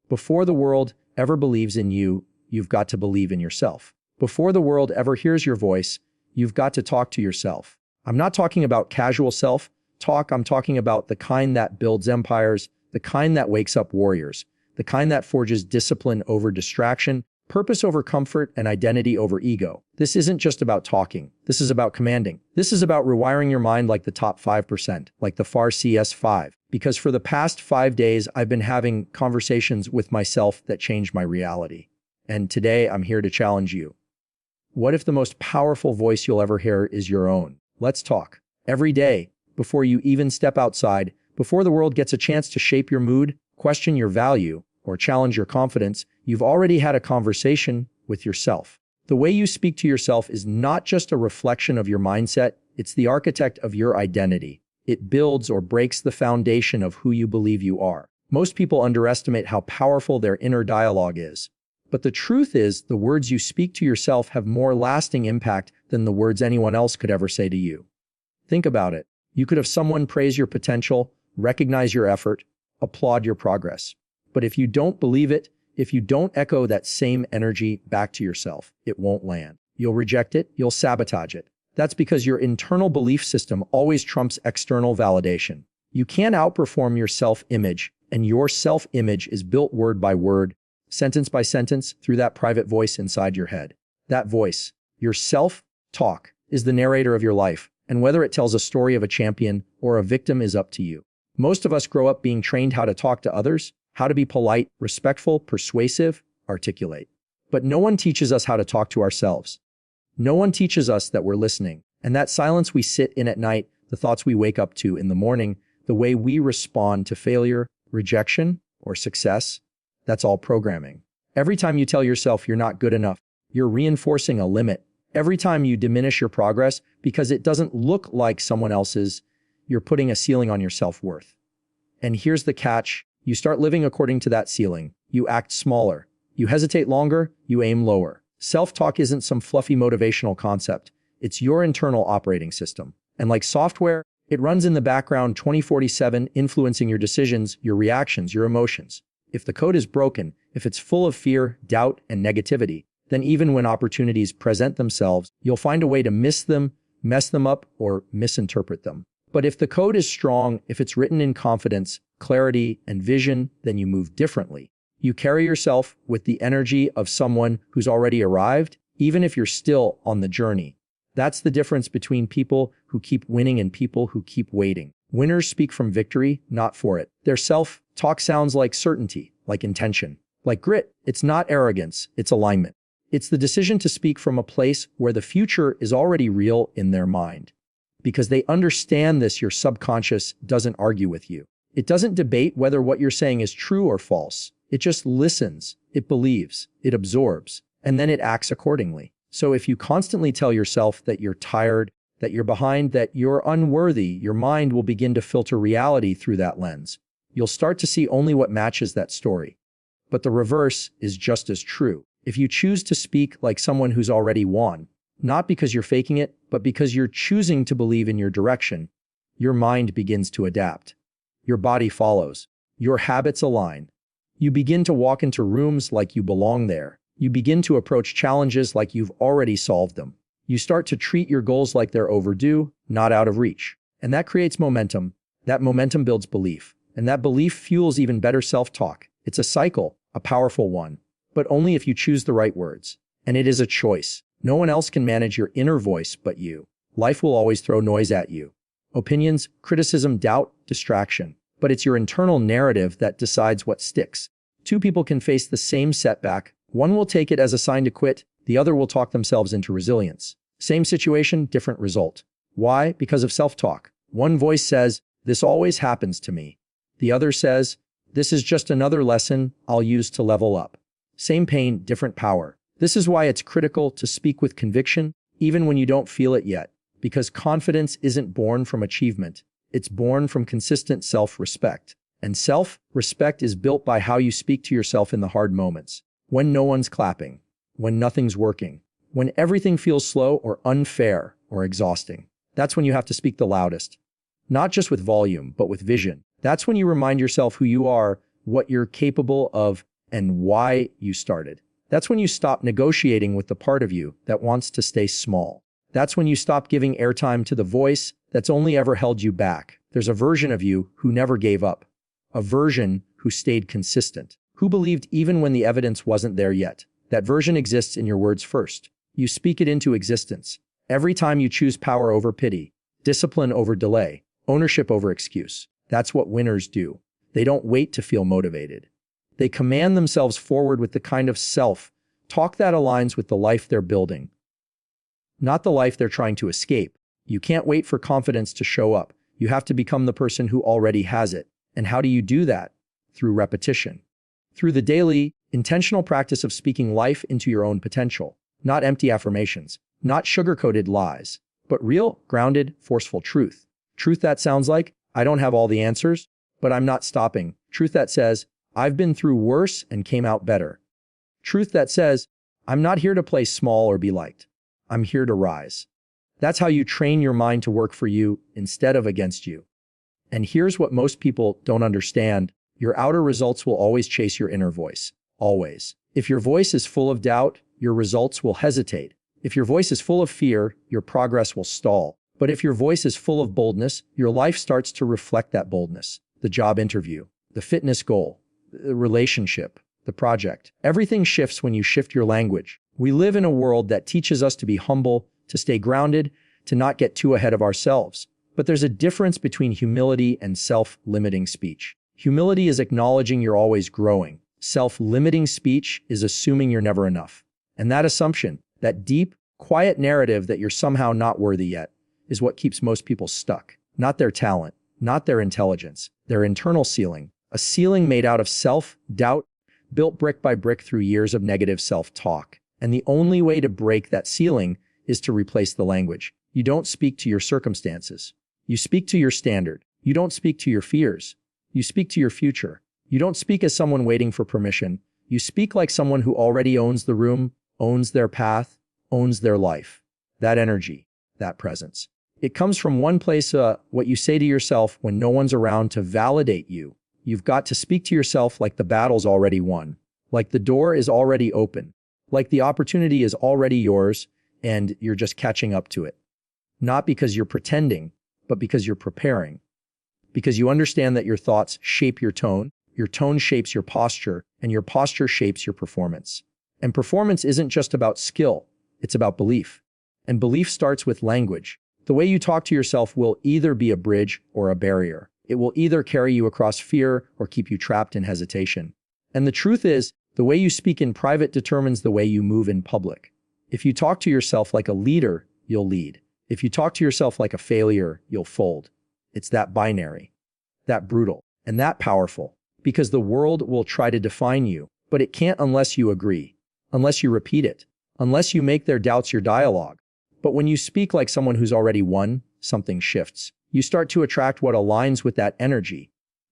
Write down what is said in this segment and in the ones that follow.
Before the world ever believes in you, you've got to believe in yourself. Before the world ever hears your voice, you've got to talk to yourself. I'm not talking about casual self-talk. I'm talking about the kind that builds empires, the kind that wakes up warriors, the kind that forges discipline over distraction, purpose over comfort, and identity over ego. This isn't just about talking. This is about commanding. This is about rewiring your mind like the top 5%, like the FAR CS5. Because for the past 5 days, I've been having conversations with myself that changed my reality. And today, I'm here to challenge you. What if the most powerful voice you'll ever hear is your own? Let's talk. Every day, before you even step outside, before the world gets a chance to shape your mood, question your value, or challenge your confidence, you've already had a conversation with yourself. The way you speak to yourself is not just a reflection of your mindset, it's the architect of your identity. It builds or breaks the foundation of who you believe you are. Most people underestimate how powerful their inner dialogue is. But the truth is, the words you speak to yourself have more lasting impact than the words anyone else could ever say to you. Think about it. You could have someone praise your potential, recognize your effort, applaud your progress. But if you don't believe it, if you don't echo that same energy back to yourself, it won't land. You'll reject it, you'll sabotage it. That's because your internal belief system always trumps external validation. You can't outperform your self-image, and your self-image is built word by word, sentence by sentence, through that private voice inside your head. That voice, your self-talk, is the narrator of your life, and whether it tells a story of a champion or a victim is up to you. Most of us grow up being trained how to talk to others, how to be polite, respectful, persuasive, articulate. But no one teaches us how to talk to ourselves. No one teaches us that we're listening, and that silence we sit in at night, the thoughts we wake up to in the morning, the way we respond to failure, rejection, or success, that's all programming. Every time you tell yourself you're not good enough, you're reinforcing a limit. Every time you diminish your progress because it doesn't look like someone else's, you're putting a ceiling on your self-worth. And here's the catch. You start living according to that ceiling. You act smaller. You hesitate longer. You aim lower. Self-talk isn't some fluffy motivational concept. It's your internal operating system. And like software, it runs in the background 24/7, influencing your decisions, your reactions, your emotions. If the code is broken, if it's full of fear, doubt, and negativity, then even when opportunities present themselves, you'll find a way to miss them, mess them up, or misinterpret them. But if the code is strong, if it's written in confidence, clarity, and vision, then you move differently. You carry yourself with the energy of someone who's already arrived, even if you're still on the journey. That's the difference between people who keep winning and people who keep waiting. Winners speak from victory, not for it. Their self-talk sounds like certainty, like intention, like grit. It's not arrogance, it's alignment. It's the decision to speak from a place where the future is already real in their mind. Because they understand this, your subconscious doesn't argue with you. It doesn't debate whether what you're saying is true or false. It just listens, it believes, it absorbs, and then it acts accordingly. So if you constantly tell yourself that you're tired, that you're behind, that you're unworthy, your mind will begin to filter reality through that lens. You'll start to see only what matches that story. But the reverse is just as true. If you choose to speak like someone who's already won, not because you're faking it, but because you're choosing to believe in your direction, your mind begins to adapt. Your body follows. Your habits align. You begin to walk into rooms like you belong there. You begin to approach challenges like you've already solved them. You start to treat your goals like they're overdue, not out of reach. And that creates momentum. That momentum builds belief. And that belief fuels even better self-talk. It's a cycle, a powerful one, but only if you choose the right words. And it is a choice. No one else can manage your inner voice but you. Life will always throw noise at you. Opinions, criticism, doubt, distraction. But it's your internal narrative that decides what sticks. Two people can face the same setback. One will take it as a sign to quit. The other will talk themselves into resilience. Same situation, different result. Why? Because of self-talk. One voice says, "This always happens to me." The other says, "This is just another lesson I'll use to level up." Same pain, different power. This is why it's critical to speak with conviction, even when you don't feel it yet. Because confidence isn't born from achievement. It's born from consistent self-respect. And self-respect is built by how you speak to yourself in the hard moments. When no one's clapping. When nothing's working. When everything feels slow or unfair or exhausting. That's when you have to speak the loudest. Not just with volume, but with vision. That's when you remind yourself who you are, what you're capable of, and why you started. That's when you stop negotiating with the part of you that wants to stay small. That's when you stop giving airtime to the voice that's only ever held you back. There's a version of you who never gave up, a version who stayed consistent, who believed even when the evidence wasn't there yet. That version exists in your words first. You speak it into existence. Every time you choose power over pity, discipline over delay, ownership over excuse. That's what winners do. They don't wait to feel motivated. They command themselves forward with the kind of self-talk that aligns with the life they're building, not the life they're trying to escape. You can't wait for confidence to show up. You have to become the person who already has it. And how do you do that? Through repetition. Through the daily, intentional practice of speaking life into your own potential. Not empty affirmations, not sugar-coated lies, but real, grounded, forceful truth. Truth that sounds like, I don't have all the answers, but I'm not stopping. Truth that says, I've been through worse and came out better. Truth that says, I'm not here to play small or be liked. I'm here to rise. That's how you train your mind to work for you instead of against you. And here's what most people don't understand. Your outer results will always chase your inner voice. Always. If your voice is full of doubt, your results will hesitate. If your voice is full of fear, your progress will stall. But if your voice is full of boldness, your life starts to reflect that boldness. The job interview, the fitness goal, the relationship, the project. Everything shifts when you shift your language. We live in a world that teaches us to be humble, to stay grounded, to not get too ahead of ourselves. But there's a difference between humility and self-limiting speech. Humility is acknowledging you're always growing. Self-limiting speech is assuming you're never enough. And that assumption, that deep, quiet narrative that you're somehow not worthy yet, is what keeps most people stuck. Not their talent, not their intelligence, their internal ceiling. A ceiling made out of self-doubt, built brick by brick through years of negative self-talk. And the only way to break that ceiling is to replace the language. You don't speak to your circumstances. You speak to your standard. You don't speak to your fears. You speak to your future. You don't speak as someone waiting for permission. You speak like someone who already owns the room, owns their path, owns their life. That energy, that presence. It comes from one place, what you say to yourself when no one's around to validate you. You've got to speak to yourself like the battle's already won, like the door is already open, like the opportunity is already yours and you're just catching up to it. Not because you're pretending, but because you're preparing. Because you understand that your thoughts shape your tone shapes your posture, and your posture shapes your performance. And performance isn't just about skill, it's about belief. And belief starts with language. The way you talk to yourself will either be a bridge or a barrier. It will either carry you across fear or keep you trapped in hesitation. And the truth is, the way you speak in private determines the way you move in public. If you talk to yourself like a leader, you'll lead. If you talk to yourself like a failure, you'll fold. It's that binary, that brutal, and that powerful. Because the world will try to define you, but it can't unless you agree, unless you repeat it, unless you make their doubts your dialogue. But when you speak like someone who's already won, something shifts. You start to attract what aligns with that energy.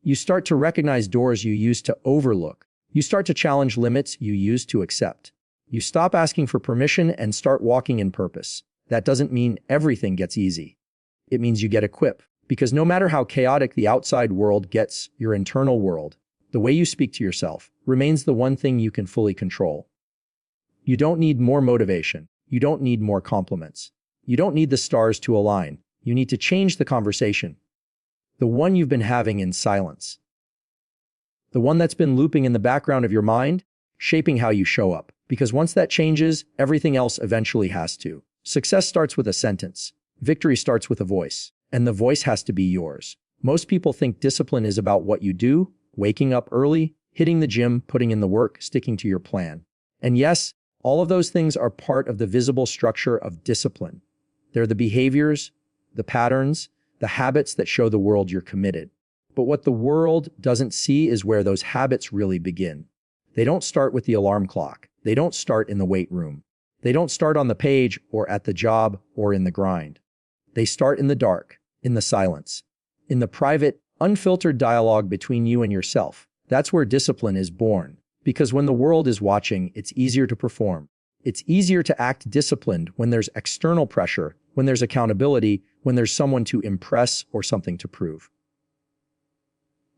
You start to recognize doors you used to overlook. You start to challenge limits you used to accept. You stop asking for permission and start walking in purpose. That doesn't mean everything gets easy. It means you get equipped. Because no matter how chaotic the outside world gets, your internal world, the way you speak to yourself, remains the one thing you can fully control. You don't need more motivation. You don't need more compliments. You don't need the stars to align. You need to change the conversation. The one you've been having in silence. The one that's been looping in the background of your mind, shaping how you show up. Because once that changes, everything else eventually has to. Success starts with a sentence. Victory starts with a voice. And the voice has to be yours. Most people think discipline is about what you do, waking up early, hitting the gym, putting in the work, sticking to your plan. And yes, all of those things are part of the visible structure of discipline. They're the behaviors, the patterns, the habits that show the world you're committed. But what the world doesn't see is where those habits really begin. They don't start with the alarm clock. They don't start in the weight room. They don't start on the page or at the job or in the grind. They start in the dark. In the silence, in the private, unfiltered dialogue between you and yourself. That's where discipline is born. Because when the world is watching, it's easier to perform. It's easier to act disciplined when there's external pressure, when there's accountability, when there's someone to impress or something to prove.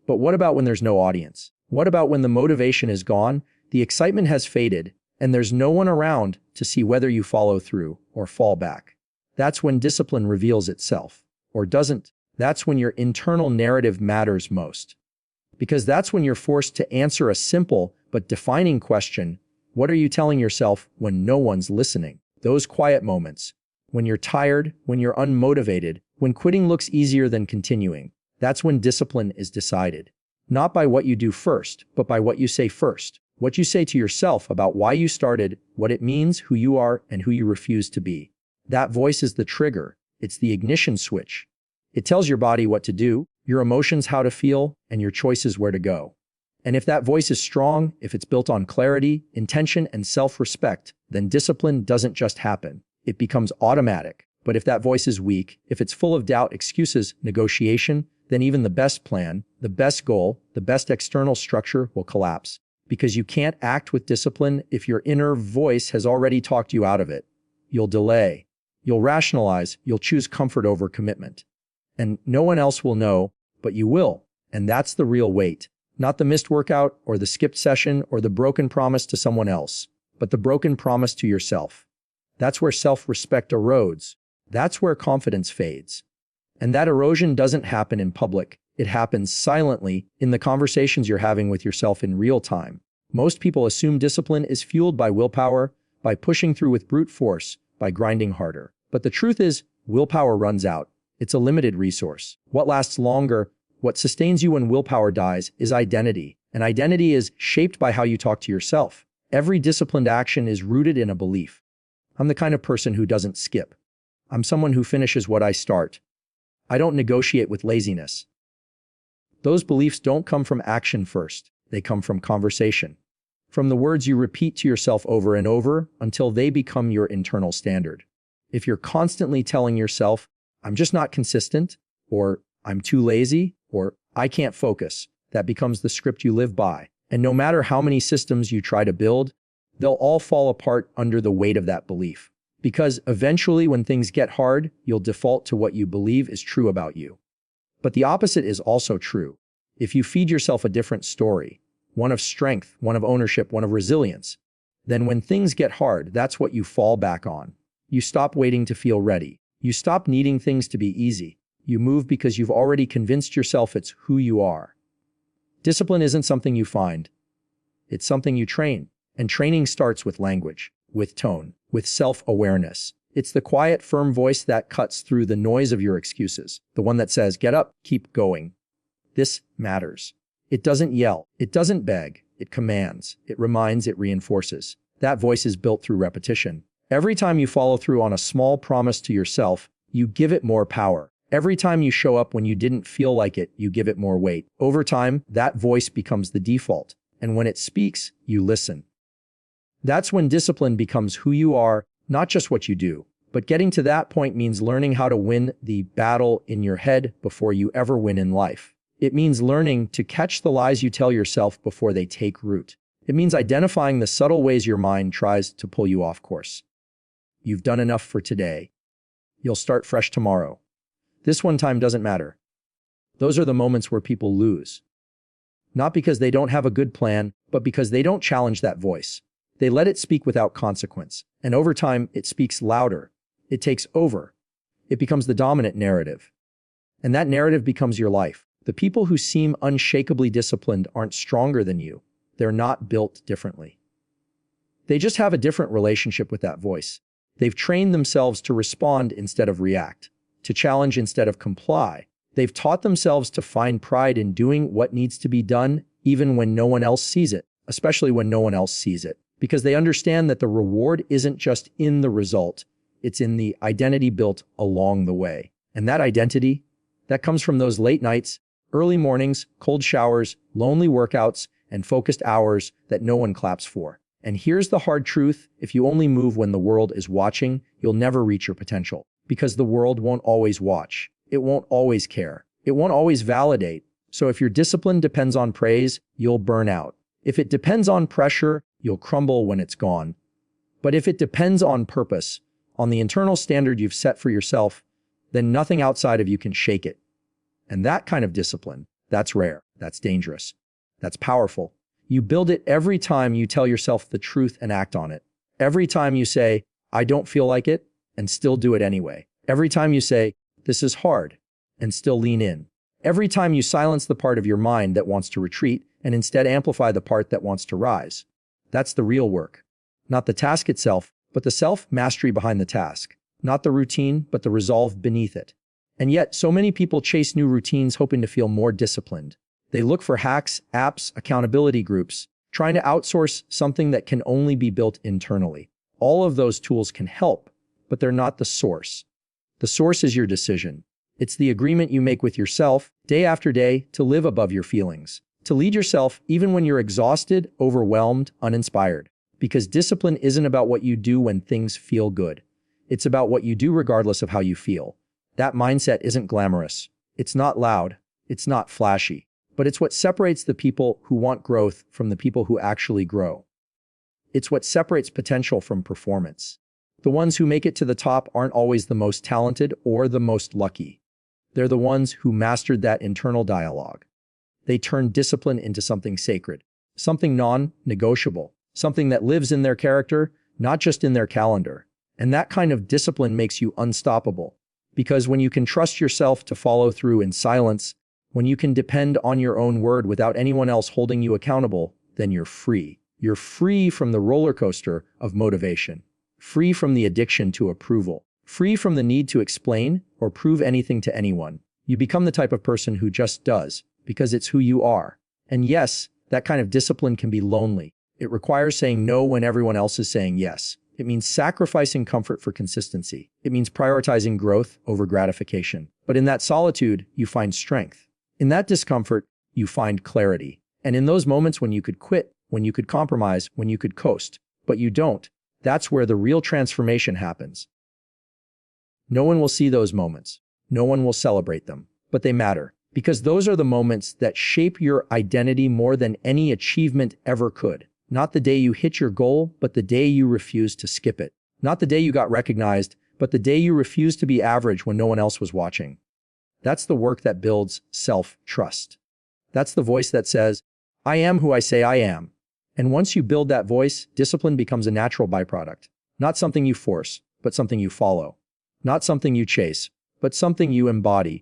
But what about when there's no audience? What about when the motivation is gone, the excitement has faded, and there's no one around to see whether you follow through or fall back? That's when discipline reveals itself, or doesn't. That's when your internal narrative matters most. Because that's when you're forced to answer a simple but defining question: what are you telling yourself when no one's listening? Those quiet moments, when you're tired, when you're unmotivated, when quitting looks easier than continuing, that's when discipline is decided. Not by what you do first, but by what you say first. What you say to yourself about why you started, what it means, who you are, and who you refuse to be. That voice is the trigger. It's the ignition switch. It tells your body what to do, your emotions how to feel, and your choices where to go. And if that voice is strong, if it's built on clarity, intention, and self-respect, then discipline doesn't just happen. It becomes automatic. But if that voice is weak, if it's full of doubt, excuses, negotiation, then even the best plan, the best goal, the best external structure will collapse. Because you can't act with discipline if your inner voice has already talked you out of it. You'll delay. You'll rationalize. You'll choose comfort over commitment. And no one else will know, but you will. And that's the real weight. Not the missed workout or the skipped session or the broken promise to someone else, but the broken promise to yourself. That's where self-respect erodes. That's where confidence fades. And that erosion doesn't happen in public. It happens silently in the conversations you're having with yourself in real time. Most people assume discipline is fueled by willpower, by pushing through with brute force, by grinding harder. But the truth is, willpower runs out. It's a limited resource. What lasts longer, what sustains you when willpower dies, is identity. And identity is shaped by how you talk to yourself. Every disciplined action is rooted in a belief. I'm the kind of person who doesn't skip. I'm someone who finishes what I start. I don't negotiate with laziness. Those beliefs don't come from action first. They come from conversation. From the words you repeat to yourself over and over until they become your internal standard. If you're constantly telling yourself, I'm just not consistent, or I'm too lazy, or I can't focus, that becomes the script you live by. And no matter how many systems you try to build, they'll all fall apart under the weight of that belief. Because eventually when things get hard, you'll default to what you believe is true about you. But the opposite is also true. If you feed yourself a different story, one of strength, one of ownership, one of resilience, then when things get hard, that's what you fall back on. You stop waiting to feel ready. You stop needing things to be easy. You move because you've already convinced yourself it's who you are. Discipline isn't something you find. It's something you train. And training starts with language, with tone, with self-awareness. It's the quiet, firm voice that cuts through the noise of your excuses. The one that says, get up, keep going. This matters. It doesn't yell. It doesn't beg. It commands. It reminds. It reinforces. That voice is built through repetition. Every time you follow through on a small promise to yourself, you give it more power. Every time you show up when you didn't feel like it, you give it more weight. Over time, that voice becomes the default. And when it speaks, you listen. That's when discipline becomes who you are, not just what you do. But getting to that point means learning how to win the battle in your head before you ever win in life. It means learning to catch the lies you tell yourself before they take root. It means identifying the subtle ways your mind tries to pull you off course. You've done enough for today. You'll start fresh tomorrow. This one time doesn't matter. Those are the moments where people lose. Not because they don't have a good plan, but because they don't challenge that voice. They let it speak without consequence. And over time, it speaks louder. It takes over. It becomes the dominant narrative. And that narrative becomes your life. The people who seem unshakably disciplined aren't stronger than you. They're not built differently. They just have a different relationship with that voice. They've trained themselves to respond instead of react, to challenge instead of comply. They've taught themselves to find pride in doing what needs to be done, even when no one else sees it, especially when no one else sees it, because they understand that the reward isn't just in the result, it's in the identity built along the way. And that identity, that comes from those late nights, early mornings, cold showers, lonely workouts, and focused hours that no one claps for. And here's the hard truth: if you only move when the world is watching, you'll never reach your potential. Because the world won't always watch. It won't always care. It won't always validate. So if your discipline depends on praise, you'll burn out. If it depends on pressure, you'll crumble when it's gone. But if it depends on purpose, on the internal standard you've set for yourself, then nothing outside of you can shake it. And that kind of discipline, that's rare, that's dangerous. That's powerful. You build it every time you tell yourself the truth and act on it. Every time you say, I don't feel like it, and still do it anyway. Every time you say, this is hard, and still lean in. Every time you silence the part of your mind that wants to retreat and instead amplify the part that wants to rise. That's the real work. Not the task itself, but the self-mastery behind the task. Not the routine, but the resolve beneath it. And yet, so many people chase new routines hoping to feel more disciplined. They look for hacks, apps, accountability groups, trying to outsource something that can only be built internally. All of those tools can help, but they're not the source. The source is your decision. It's the agreement you make with yourself, day after day, to live above your feelings. To lead yourself even when you're exhausted, overwhelmed, uninspired. Because discipline isn't about what you do when things feel good. It's about what you do regardless of how you feel. That mindset isn't glamorous. It's not loud. It's not flashy. But it's what separates the people who want growth from the people who actually grow. It's what separates potential from performance. The ones who make it to the top aren't always the most talented or the most lucky. They're the ones who mastered that internal dialogue. They turned discipline into something sacred, something non-negotiable, something that lives in their character, not just in their calendar. And that kind of discipline makes you unstoppable. Because when you can trust yourself to follow through in silence, when you can depend on your own word without anyone else holding you accountable, then you're free. You're free from the roller coaster of motivation, free from the addiction to approval, free from the need to explain or prove anything to anyone. You become the type of person who just does, because it's who you are. And yes, that kind of discipline can be lonely. It requires saying no when everyone else is saying yes. It means sacrificing comfort for consistency. It means prioritizing growth over gratification. But in that solitude, you find strength. In that discomfort, you find clarity. And in those moments when you could quit, when you could compromise, when you could coast, but you don't, that's where the real transformation happens. No one will see those moments. No one will celebrate them. But they matter. Because those are the moments that shape your identity more than any achievement ever could. Not the day you hit your goal, but the day you refuse to skip it. Not the day you got recognized, but the day you refused to be average when no one else was watching. That's the work that builds self-trust. That's the voice that says, I am who I say I am. And once you build that voice, discipline becomes a natural byproduct. Not something you force, but something you follow. Not something you chase, but something you embody.